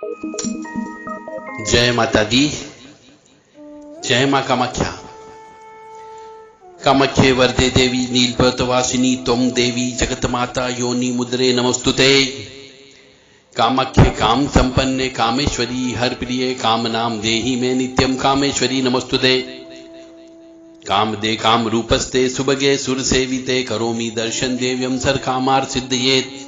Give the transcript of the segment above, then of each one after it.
जय माता दी। जय मां कामाख्या। कामाख्ये वरदे देवी नीलपर्वतवासिनी त्वं देवी जगत माता योनि मुद्रे नमस्तुते। कामाख्ये काम संपन्ने कामेश्वरी हर प्रिय काम नाम देहि में नित्यम कामेश्वरी नमस्तुते। काम दे काम रूपस्ते सुभगे सुर सेविते करोमि दर्शन देव्यम सर कामार सिद्धयेत।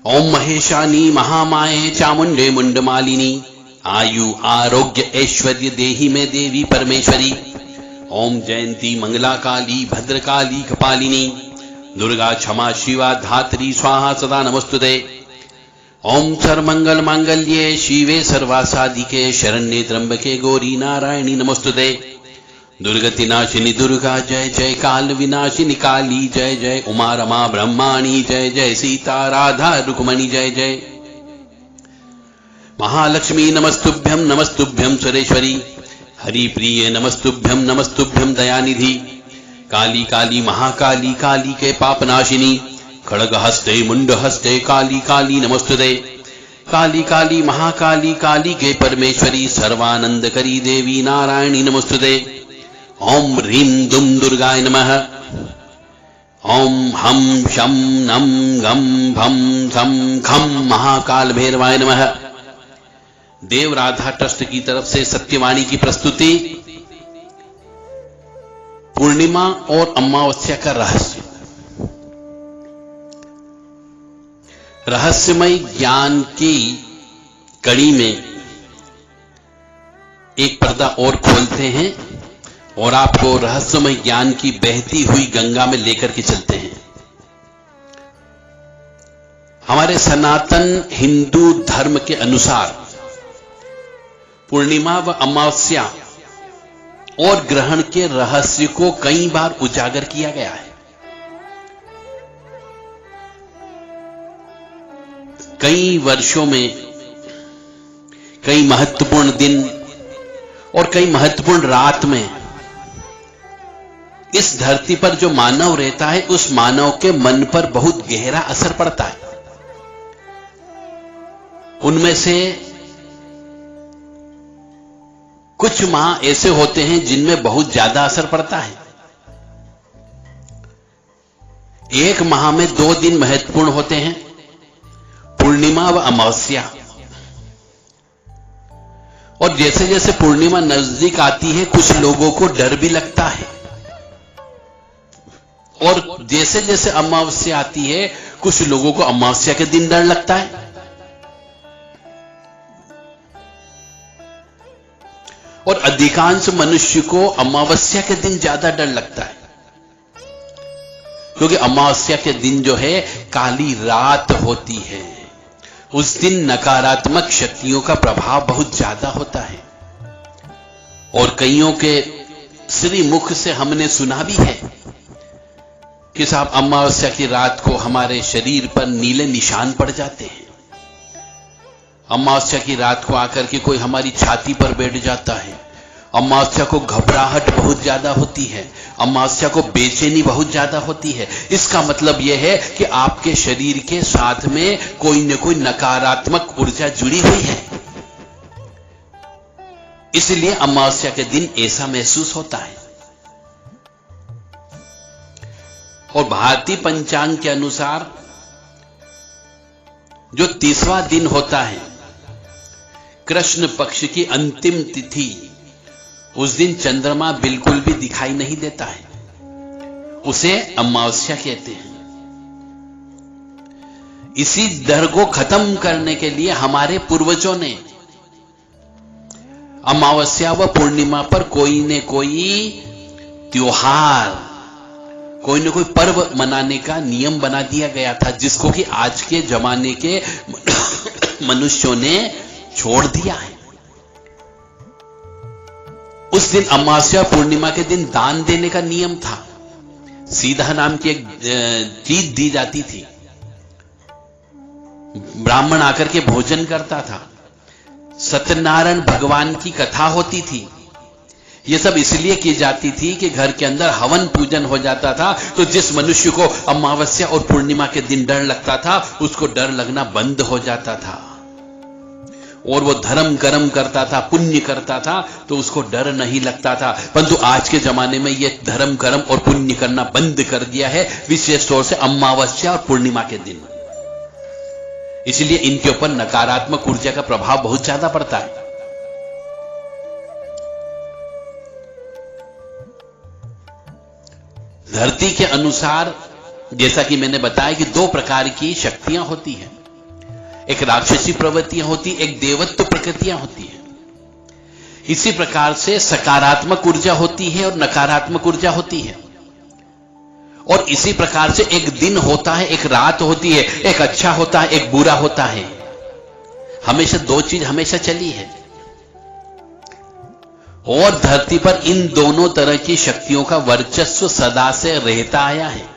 ओम महेशानी महामाये चामुंडे मुंडमालिनी आयु आरोग्य ऐश्वर्य देहि में देवी परमेश्वरी। ओम जयंती मंगला काली भद्रकाली कपालिनी दुर्गा क्षमा शिवा धात्री स्वाहा सदा नमस्तुते। ओम सर्वमंगल मांगल्ये शिवे सर्वासाधिके शरण्ये त्र्यंबके गौरी नारायणी नमस्तुते। दुर्गति नाशिनी दुर्गा जय जय काल विनाशिनी काली जय जय उमा रमा ब्रह्माणी जय जय सीता राधा रुक्मणी जय जय। महालक्ष्मी नमस्तुभ्यम सुरेश्वरी हरि प्रिय नमस्तुभ्यम दयानिधि। काली काली महाकाली काली के पापनाशिनी खड़ग हस्ते मुंड हस्ते काली काली नमस्तुते। काली काली महाकाली काली के परमेश्वरी सर्वानंद करी देवी नारायणी नमस्तुते। ओम ह्रीं दुम दुर्गाय नमः। ओम हम शम नम गम भम धम खम महाकाल भैरवाय नमः। देव राधा ट्रस्ट की तरफ से सत्यवाणी की प्रस्तुति पूर्णिमा और अमावस्या का रहस्य। रहस्यमय ज्ञान की कड़ी में एक पर्दा और खोलते हैं और आपको रहस्यमय ज्ञान की बहती हुई गंगा में लेकर के चलते हैं। हमारे सनातन हिंदू धर्म के अनुसार पूर्णिमा व अमावस्या और ग्रहण के रहस्य को कई बार उजागर किया गया है। कई वर्षों में कई महत्वपूर्ण दिन और कई महत्वपूर्ण रात में इस धरती पर जो मानव रहता है उस मानव के मन पर बहुत गहरा असर पड़ता है। उनमें से कुछ माह ऐसे होते हैं जिनमें बहुत ज्यादा असर पड़ता है। एक माह में 2 दिन महत्वपूर्ण होते हैं, पूर्णिमा व अमावस्या। और जैसे जैसे पूर्णिमा नजदीक आती है कुछ लोगों को डर भी लगता है और जैसे जैसे अमावस्या आती है कुछ लोगों को अमावस्या के दिन डर लगता है। और अधिकांश मनुष्य को अमावस्या के दिन ज्यादा डर लगता है क्योंकि अमावस्या के दिन जो है काली रात होती है। उस दिन नकारात्मक शक्तियों का प्रभाव बहुत ज्यादा होता है और कईयों के श्री मुख से हमने सुना भी है कि साहब अमावस्या की रात को हमारे शरीर पर नीले निशान पड़ जाते हैं। अमावस्या की रात को आकर के कोई हमारी छाती पर बैठ जाता है। अमावस्या को घबराहट बहुत ज्यादा होती है। अमावस्या को बेचैनी बहुत ज्यादा होती है। इसका मतलब यह है कि आपके शरीर के साथ में कोई न कोई नकारात्मक ऊर्जा जुड़ी हुई है। इसलिए अमावस्या के दिन ऐसा महसूस होता है। और भारतीय पंचांग के अनुसार जो 30वां दिन होता है कृष्ण पक्ष की अंतिम तिथि, उस दिन चंद्रमा बिल्कुल भी दिखाई नहीं देता है, उसे अमावस्या कहते हैं। इसी डर को खत्म करने के लिए हमारे पूर्वजों ने अमावस्या व पूर्णिमा पर कोई न कोई त्योहार, कोई न कोई पर्व मनाने का नियम बना दिया गया था, जिसको कि आज के जमाने के मनुष्यों ने छोड़ दिया है। उस दिन अमावस्या पूर्णिमा के दिन दान देने का नियम था। सीधा नाम की एक चीज दी जाती थी, ब्राह्मण आकर के भोजन करता था, सत्यनारायण भगवान की कथा होती थी। ये सब इसलिए की जाती थी कि घर के अंदर हवन पूजन हो जाता था, तो जिस मनुष्य को अमावस्या और पूर्णिमा के दिन डर लगता था उसको डर लगना बंद हो जाता था। और वो धर्म कर्म करता था, पुण्य करता था, तो उसको डर नहीं लगता था। परंतु आज के जमाने में ये धर्म कर्म और पुण्य करना बंद कर दिया है, विशेष तौर से अमावस्या और पूर्णिमा के दिन। इसलिए इनके ऊपर नकारात्मक ऊर्जा का प्रभाव बहुत ज्यादा पड़ता है। धरती के अनुसार जैसा कि मैंने बताया कि दो प्रकार की शक्तियां होती हैं, एक राक्षसी प्रवृत्तियां होती, एक देवत्व प्रकृतियां होती है। इसी प्रकार से सकारात्मक ऊर्जा होती है और नकारात्मक ऊर्जा होती है, और इसी प्रकार से एक दिन होता है, एक रात होती है, एक अच्छा होता है, एक बुरा होता है। हमेशा दो चीज हमेशा चली है, और धरती पर इन दोनों तरह की शक्तियों का वर्चस्व सदा से रहता आया है।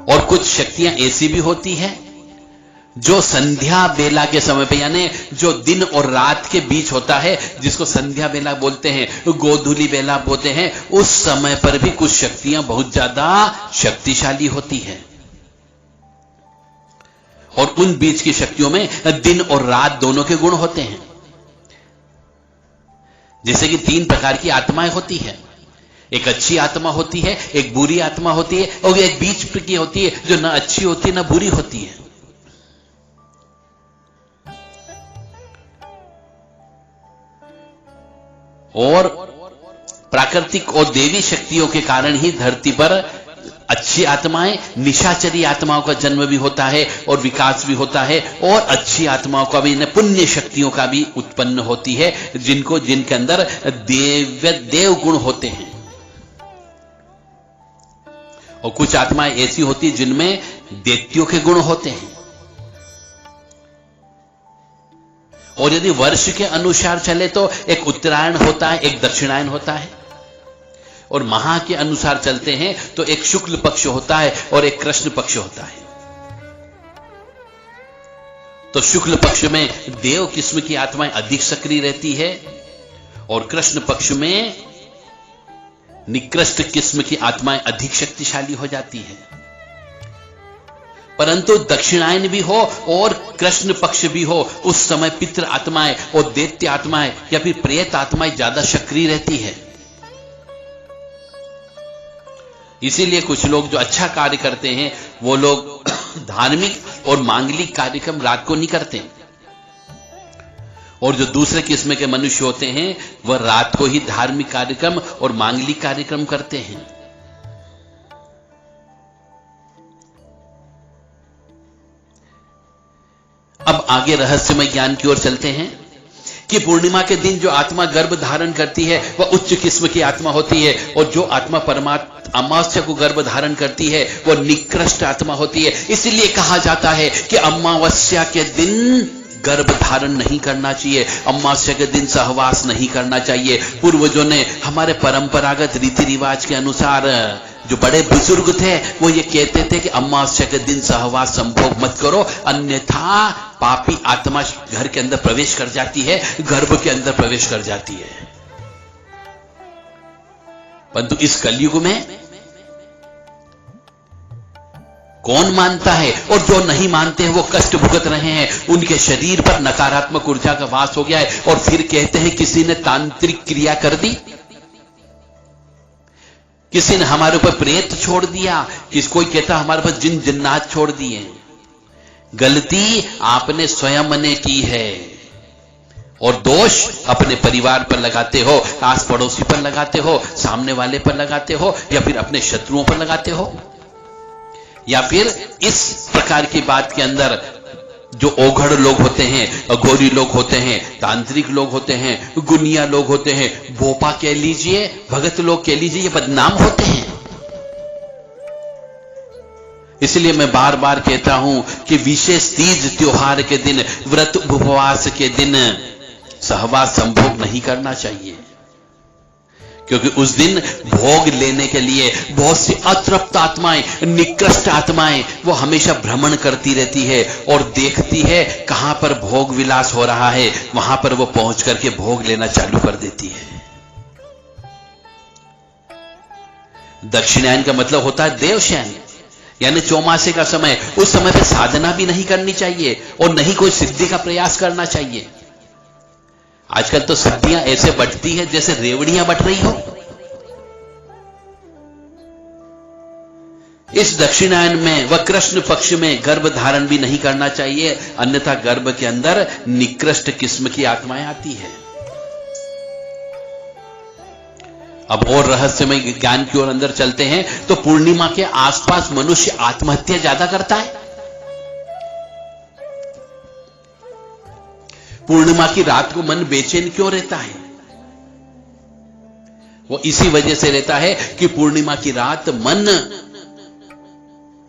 और कुछ शक्तियां ऐसी भी होती हैं जो संध्या बेला के समय पे, यानी जो दिन और रात के बीच होता है, जिसको संध्या बेला बोलते हैं, गोधूली बेला बोलते हैं, उस समय पर भी कुछ शक्तियां बहुत ज्यादा शक्तिशाली होती हैं। और उन बीच की शक्तियों में दिन और रात दोनों के गुण होते हैं। जैसे कि 3 प्रकार की आत्माएं होती हैं, एक अच्छी आत्मा होती है, एक बुरी आत्मा होती है, और एक बीच की होती है जो ना अच्छी होती है ना बुरी होती है। और प्राकृतिक और देवी शक्तियों के कारण ही धरती पर अच्छी आत्माएं, निशाचरी आत्माओं का जन्म भी होता है और विकास भी होता है, और अच्छी आत्माओं का भी, पुण्य शक्तियों का भी उत्पन्न होती है, जिनके अंदर देव गुण होते हैं। और कुछ आत्माएं ऐसी होती जिनमें दैत्यों के गुण होते हैं। और यदि वर्ष के अनुसार चले तो एक उत्तरायण होता है, एक दक्षिणायन होता है, और माह के अनुसार चलते हैं तो एक शुक्ल पक्ष होता है और एक कृष्ण पक्ष होता है। तो शुक्ल पक्ष में देव किस्म की आत्माएं अधिक सक्रिय रहती है, और कृष्ण पक्ष में निकृष्ट किस्म की आत्माएं अधिक शक्तिशाली हो जाती है। परंतु दक्षिणायन भी हो और कृष्ण पक्ष भी हो, उस समय पितृ आत्माएं और दैत्य आत्माएं या फिर प्रेत आत्माएं ज्यादा सक्रिय रहती है। इसीलिए कुछ लोग जो अच्छा कार्य करते हैं वो लोग धार्मिक और मांगलिक कार्यक्रम रात को नहीं करते, और जो दूसरे किस्म के मनुष्य होते हैं वह रात को ही धार्मिक कार्यक्रम और मांगलिक कार्यक्रम करते हैं। अब आगे रहस्यमय ज्ञान की ओर चलते हैं कि पूर्णिमा के दिन जो आत्मा गर्भ धारण करती है वह उच्च किस्म की आत्मा होती है, और जो आत्मा परमात्मा अमावस्या को गर्भ धारण करती है वह निकृष्ट आत्मा होती है। इसलिए कहा जाता है कि अमावस्या के दिन गर्भ धारण नहीं करना चाहिए, अमावस्या के दिन सहवास नहीं करना चाहिए। पूर्वजों ने हमारे परंपरागत रीति रिवाज के अनुसार, जो बड़े बुजुर्ग थे, वो ये कहते थे कि अमावस्या के दिन सहवास संभोग मत करो, अन्यथा पापी आत्मा घर के अंदर प्रवेश कर जाती है, गर्भ के अंदर प्रवेश कर जाती है। परंतु इस कलयुग में कौन मानता है, और जो नहीं मानते हैं वो कष्ट भुगत रहे हैं, उनके शरीर पर नकारात्मक ऊर्जा का वास हो गया है। और फिर कहते हैं किसी ने तांत्रिक क्रिया कर दी, किसी ने हमारे ऊपर प्रेत छोड़ दिया, कोई कहता हमारे पास जिन जिन्नात छोड़ दिए। गलती आपने स्वयं ने की है, और दोष अपने परिवार पर लगाते हो, आस पड़ोसी पर लगाते हो, सामने वाले पर लगाते हो, या फिर अपने शत्रुओं पर लगाते हो, या फिर इस प्रकार की बात के अंदर जो ओघड़ लोग होते हैं, अघोरी लोग होते हैं, तांत्रिक लोग होते हैं, गुनिया लोग होते हैं, भोपा कह लीजिए, भगत लोग कह लीजिए, ये बदनाम होते हैं। इसलिए मैं बार बार कहता हूं कि विशेष तीज त्योहार के दिन, व्रत उपवास के दिन सहवास संभोग नहीं करना चाहिए, क्योंकि उस दिन भोग लेने के लिए बहुत सी अतृप्त आत्माएं, निकृष्ट आत्माएं वो हमेशा भ्रमण करती रहती है और देखती है कहां पर भोग विलास हो रहा है, वहां पर वो पहुंच करके भोग लेना चालू कर देती है। दक्षिणायन का मतलब होता है देवशयन, यानी चौमासे का समय, उस समय पे साधना भी नहीं करनी चाहिए और नहीं कोई सिद्धि का प्रयास करना चाहिए। आजकल तो सिद्धियां ऐसे बटती हैं जैसे रेवड़ियां बट रही हो। इस दक्षिणायन में व कृष्ण पक्ष में गर्भ धारण भी नहीं करना चाहिए, अन्यथा गर्भ के अंदर निकृष्ट किस्म की आत्माएं आती है। अब और रहस्यमय ज्ञान की ओर अंदर चलते हैं तो पूर्णिमा के आसपास मनुष्य आत्महत्या ज्यादा करता है। पूर्णिमा की रात को मन बेचैन क्यों रहता है? वो इसी वजह से रहता है कि पूर्णिमा की रात मन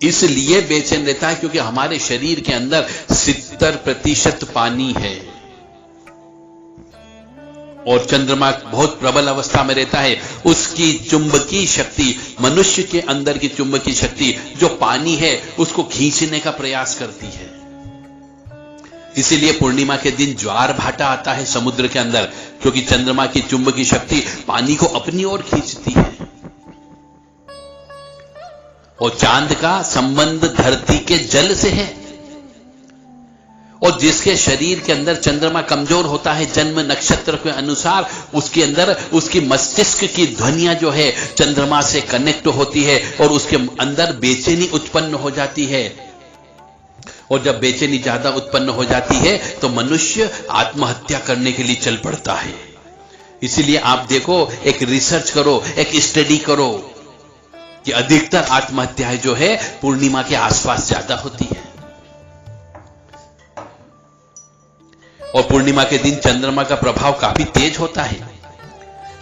इसलिए बेचैन रहता है क्योंकि हमारे शरीर के अंदर 70% पानी है और चंद्रमा बहुत प्रबल अवस्था में रहता है। उसकी चुंबकीय शक्ति, मनुष्य के अंदर की चुंबकीय शक्ति जो पानी है उसको खींचने का प्रयास करती है। इसीलिए पूर्णिमा के दिन ज्वार भाटा आता है समुद्र के अंदर, क्योंकि चंद्रमा की चुंबकीय शक्ति पानी को अपनी ओर खींचती है। और चांद का संबंध धरती के जल से है, और जिसके शरीर के अंदर चंद्रमा कमजोर होता है जन्म नक्षत्र के अनुसार, उसके अंदर उसकी मस्तिष्क की ध्वनियां जो है चंद्रमा से कनेक्ट होती है और उसके अंदर बेचैनी उत्पन्न हो जाती है। और जब बेचैनी ज्यादा उत्पन्न हो जाती है तो मनुष्य आत्महत्या करने के लिए चल पड़ता है। इसीलिए आप देखो, एक रिसर्च करो, एक स्टडी करो कि अधिकतर आत्महत्याएं जो है पूर्णिमा के आसपास ज्यादा होती है। और पूर्णिमा के दिन चंद्रमा का प्रभाव काफी तेज होता है।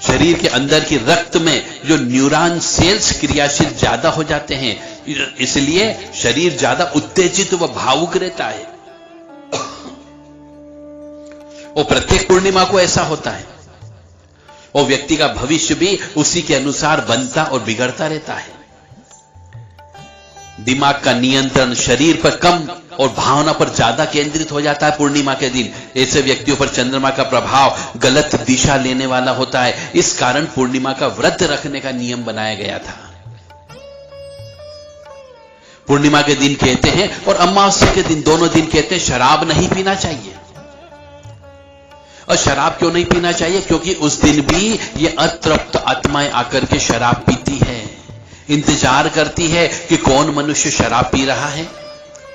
शरीर के अंदर की रक्त में जो न्यूरॉन सेल्स क्रियाशील ज्यादा हो जाते हैं, इसलिए शरीर ज्यादा उत्तेजित व भावुक रहता है। और प्रत्येक पूर्णिमा को ऐसा होता है और व्यक्ति का भविष्य भी उसी के अनुसार बनता और बिगड़ता रहता है। दिमाग का नियंत्रण शरीर पर कम और भावना पर ज्यादा केंद्रित हो जाता है पूर्णिमा के दिन। ऐसे व्यक्तियों पर चंद्रमा का प्रभाव गलत दिशा लेने वाला होता है। इस कारण पूर्णिमा का व्रत रखने का नियम बनाया गया था। पूर्णिमा के दिन कहते हैं और अमावस्या के दिन, दोनों दिन कहते हैं शराब नहीं पीना चाहिए। और शराब क्यों नहीं पीना चाहिए? क्योंकि उस दिन भी ये अतृप्त आत्माएं आकर के शराब पीती है, इंतजार करती है कि कौन मनुष्य शराब पी रहा है,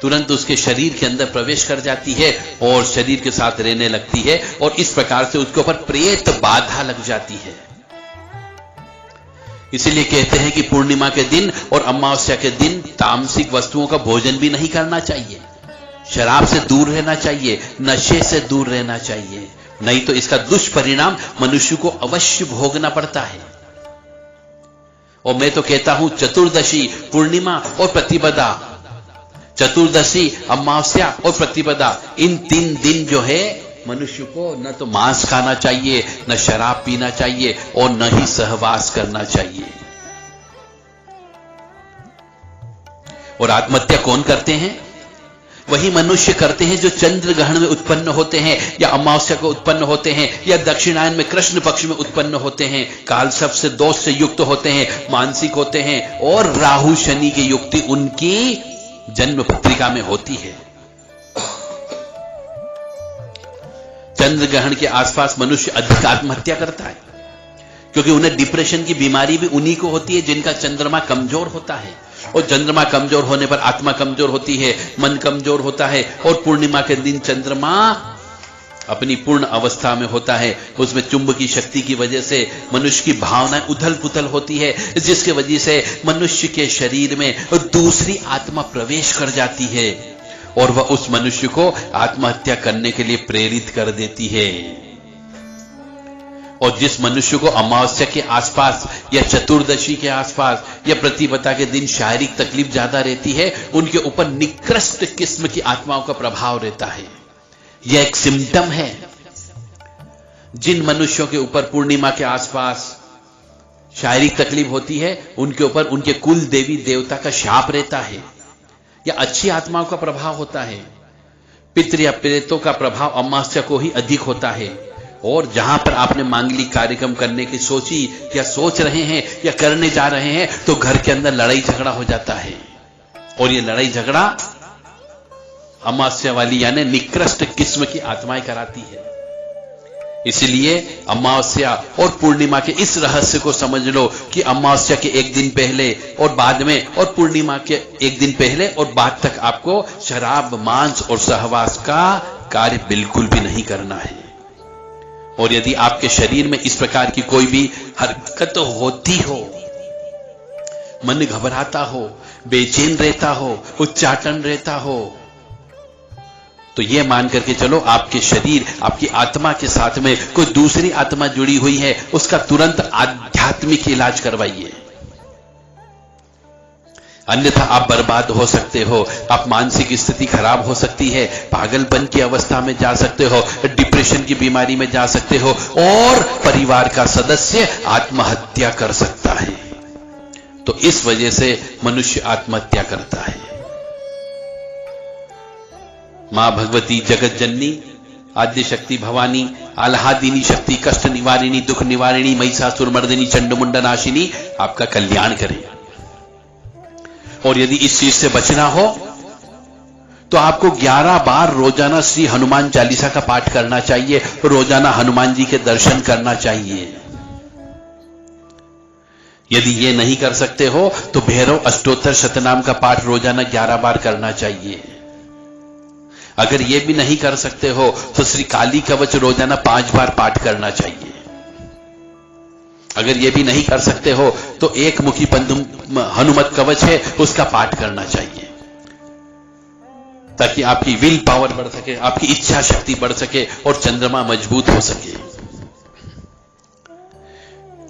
तुरंत उसके शरीर के अंदर प्रवेश कर जाती है और शरीर के साथ रहने लगती है और इस प्रकार से उसके ऊपर प्रेत बाधा लग जाती है। इसीलिए कहते हैं कि पूर्णिमा के दिन और अमावस्या के दिन तामसिक वस्तुओं का भोजन भी नहीं करना चाहिए, शराब से दूर रहना चाहिए, नशे से दूर रहना चाहिए, नहीं तो इसका दुष्परिणाम मनुष्य को अवश्य भोगना पड़ता है। और मैं तो कहता हूं चतुर्दशी, पूर्णिमा और प्रतिपदा, चतुर्दशी, अमावस्या और प्रतिपदा, इन 3 दिन जो है मनुष्य को न तो मांस खाना चाहिए, न शराब पीना चाहिए और न ही सहवास करना चाहिए। और आत्महत्या कौन करते हैं? वही मनुष्य करते हैं जो चंद्र ग्रहण में उत्पन्न होते हैं या अमावस्या को उत्पन्न होते हैं या दक्षिणायन में कृष्ण पक्ष में उत्पन्न होते हैं, काल सर्प से दोष से युक्त होते हैं, मानसिक होते हैं और राहु शनि की युक्ति उनकी जन्म पत्रिका में होती है। चंद्र ग्रहण के आसपास मनुष्य अधिक आत्महत्या करता है क्योंकि उन्हें डिप्रेशन की बीमारी भी उन्हीं को होती है जिनका चंद्रमा कमजोर होता है। और चंद्रमा कमजोर होने पर आत्मा कमजोर होती है, मन कमजोर होता है। और पूर्णिमा के दिन चंद्रमा अपनी पूर्ण अवस्था में होता है, उसमें चुंबकीय शक्ति की वजह से मनुष्य की भावनाएं उथल पुथल होती है, जिसके वजह से मनुष्य के शरीर में दूसरी आत्मा प्रवेश कर जाती है और वह उस मनुष्य को आत्महत्या करने के लिए प्रेरित कर देती है। और जिस मनुष्य को अमावस्या के आसपास या चतुर्दशी के आसपास या प्रतिपदा के दिन शारीरिक तकलीफ ज्यादा रहती है, उनके ऊपर निकृष्ट किस्म की आत्माओं का प्रभाव रहता है। यह एक सिम्टम है। जिन मनुष्यों के ऊपर पूर्णिमा के आसपास शारीरिक तकलीफ होती है, उनके ऊपर उनके कुल देवी देवता का शाप रहता है या अच्छी आत्माओं का प्रभाव होता है। पितृ या प्रेतों का प्रभाव अमावस्या को ही अधिक होता है। और जहां पर आपने मांगलिक कार्यक्रम करने की सोची या सोच रहे हैं या करने जा रहे हैं, तो घर के अंदर लड़ाई झगड़ा हो जाता है, और ये लड़ाई झगड़ा अमावस्या वाली यानी निकृष्ट किस्म की आत्माएं कराती है। इसलिए अमावस्या और पूर्णिमा के इस रहस्य को समझ लो कि अमावस्या के एक दिन पहले और बाद में और पूर्णिमा के एक दिन पहले और बाद तक आपको शराब, मांस और सहवास का कार्य बिल्कुल भी नहीं करना है। और यदि आपके शरीर में इस प्रकार की कोई भी हरकत होती हो, मन घबराता हो, बेचैन रहता हो, उच्चाटन रहता हो, तो यह मान करके चलो आपके शरीर, आपकी आत्मा के साथ में कोई दूसरी आत्मा जुड़ी हुई है, उसका तुरंत आध्यात्मिक इलाज करवाइए। अन्यथा आप बर्बाद हो सकते हो, आप मानसिक स्थिति खराब हो सकती है, पागलपन की अवस्था में जा सकते हो, डिप्रेशन की बीमारी में जा सकते हो और परिवार का सदस्य आत्महत्या कर सकता है। तो इस वजह से मनुष्य आत्महत्या करता है। मां भगवती जगत जननी, आद्य शक्ति भवानी, आह्लादिनी शक्ति, कष्ट निवारिणी, दुख निवारिणी, महिषासुर मर्दिनी, चंडमुंड नाशिनी आपका कल्याण करें। और यदि इस चीज से बचना हो तो आपको 11 बार रोजाना श्री हनुमान चालीसा का पाठ करना चाहिए, रोजाना हनुमान जी के दर्शन करना चाहिए। यदि ये नहीं कर सकते हो तो भैरव अष्टोत्तर शतनाम का पाठ रोजाना 11 बार करना चाहिए। अगर ये भी नहीं कर सकते हो तो श्री काली कवच रोजाना 5 बार पाठ करना चाहिए। अगर ये भी नहीं कर सकते हो तो एक मुखी हनुमत कवच है, उसका पाठ करना चाहिए, ताकि आपकी विल पावर बढ़ सके, आपकी इच्छा शक्ति बढ़ सके और चंद्रमा मजबूत हो सके।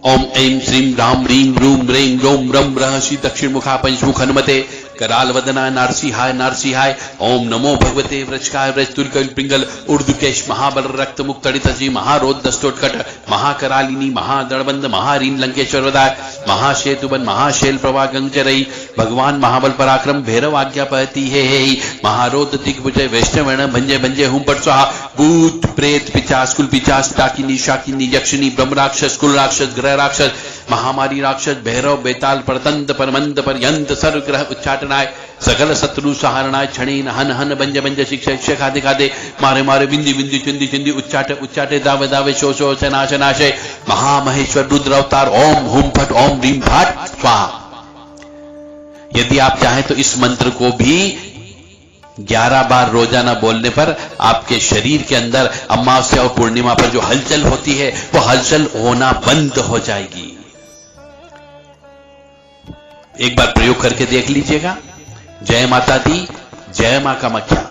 ओम ऐं श्रीं राम रीं रूम रें रोम रम रहसि दक्षिण मुखा पंचमुख हनुमते कराल वदना नारसिंहाय नारसिंहाय। ओम नमो भगवते व्रजकाय व्रजतुल्कल पिंगल उर्दुकेश महाबल रक्त मुक्त तड़ितजी महारोद दस्तोटकट महाकरालिनी महादड़बंद महारीन लंकेश्वर वदाय महाशेतुबन महाशैल प्रभा गंगचरई भगवान महाबल पराक्रम भैरव आज्ञा पहती है महारोद दिग्विजय वैष्णवर्ण भंजे भंजे हुम पट स्वाहा। भूत प्रेत पिचास कुल पिचास टाकिनी शाकिनी यक्षिणी ब्रह्म राक्षस कुल राक्षस ग्रह राक्षस महामारी राक्षस भैरव बेताल परतंत परमंत पर्यंत सर्वग्रह उच्चाटनाय सकल शत्रु सहारणाय क्षणीन हन हन बंज बंज शिक्षक खादे खादे मारे मारे बिंदी बिंदी चिंदी चिंदी उच्चाटे उच्चाटे दावे दावे शो शो नाश नाशे महामहेश्वर रुद्र अवतार ओम हुम फट ओम रीम फट स्वाहा। यदि आप चाहें तो इस मंत्र को भी 11 बार रोजाना बोलने पर आपके शरीर के अंदर अमावस्या और पूर्णिमा पर जो हलचल होती है वो हलचल होना बंद हो जाएगी। एक बार प्रयोग करके देख लीजिएगा। जय माता दी, जय मां कामाख्या।